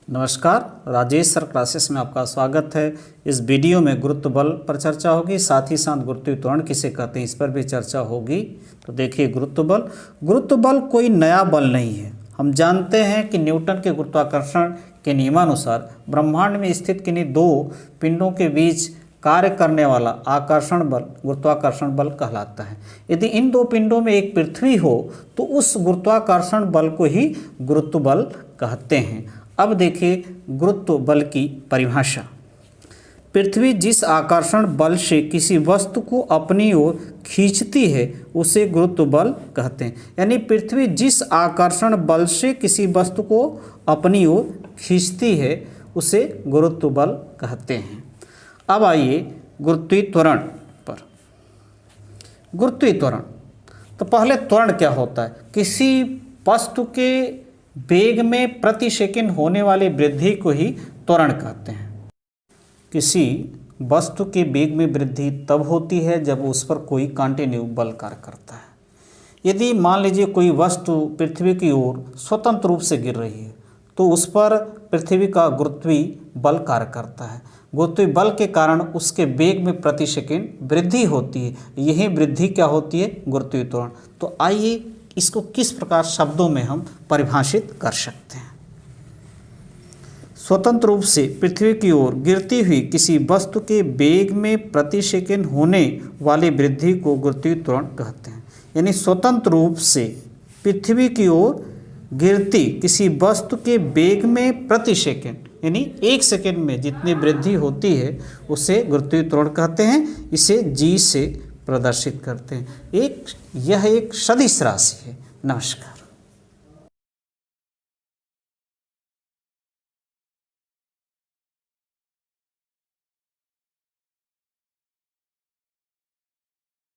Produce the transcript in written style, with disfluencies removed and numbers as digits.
नमस्कार, Rajesh sir classes में आपका स्वागत है। इस वीडियो में गुरुत्व बल पर चर्चा होगी, साथ ही साथ गुरुत्वीय त्वरण किसे कहते हैं इस पर भी चर्चा होगी। तो देखिए, गुरुत्व बल कोई नया बल नहीं है। हम जानते हैं कि न्यूटन के गुरुत्वाकर्षण के नियमानुसार ब्रह्मांड में स्थित किन्हीं दो पिंडों के बीच कार्य करने वाला आकर्षण बल गुरुत्वाकर्षण बल कहलाता है। यदि इन दो पिंडों में एक पृथ्वी हो तो उस गुरुत्वाकर्षण बल को ही गुरुत्व बल कहते हैं। अब देखिए गुरुत्व बल की परिभाषा। पृथ्वी जिस आकर्षण बल से किसी वस्तु को अपनी ओर खींचती है उसे गुरुत्व बल कहते हैं। यानी पृथ्वी जिस आकर्षण बल से किसी वस्तु को अपनी ओर खींचती है उसे गुरुत्व बल कहते हैं। अब आइए गुरुत्वीय त्वरण पर। गुरुत्वीय त्वरण, तो पहले त्वरण क्या होता है? किसी वस्तु के वेग में प्रति सेकंड होने वाली वृद्धि को ही त्वरण कहते हैं। किसी वस्तु के वेग में वृद्धि तब होती है जब उस पर कोई कंटिन्यू बल कार्य करता है। यदि मान लीजिए कोई वस्तु पृथ्वी की ओर स्वतंत्र रूप से गिर रही है तो उस पर पृथ्वी का गुरुत्वीय बल कार्य करता है। गुरुत्वीय बल के कारण उसके वेग में प्रति सेकंड वृद्धि होती है। यही वृद्धि क्या होती है? गुरुत्वीय त्वरण। तो आइए इसको किस प्रकार शब्दों में हम परिभाषित कर सकते हैं। स्वतंत्र रूप से पृथ्वी की ओर गिरती हुई किसी वस्तु के वेग में प्रति सेकंड होने वाली वृद्धि को गुरुत्वीय त्वरण कहते हैं। यानी स्वतंत्र रूप से पृथ्वी की ओर गिरती किसी वस्तु के वेग में प्रति सेकंड यानी एक सेकंड में जितनी वृद्धि होती है उसे गुरुत्वीय त्वरण कहते हैं। इसे जी से प्रदर्शित करते हैं। यह एक सदिश राशि है। नमस्कार।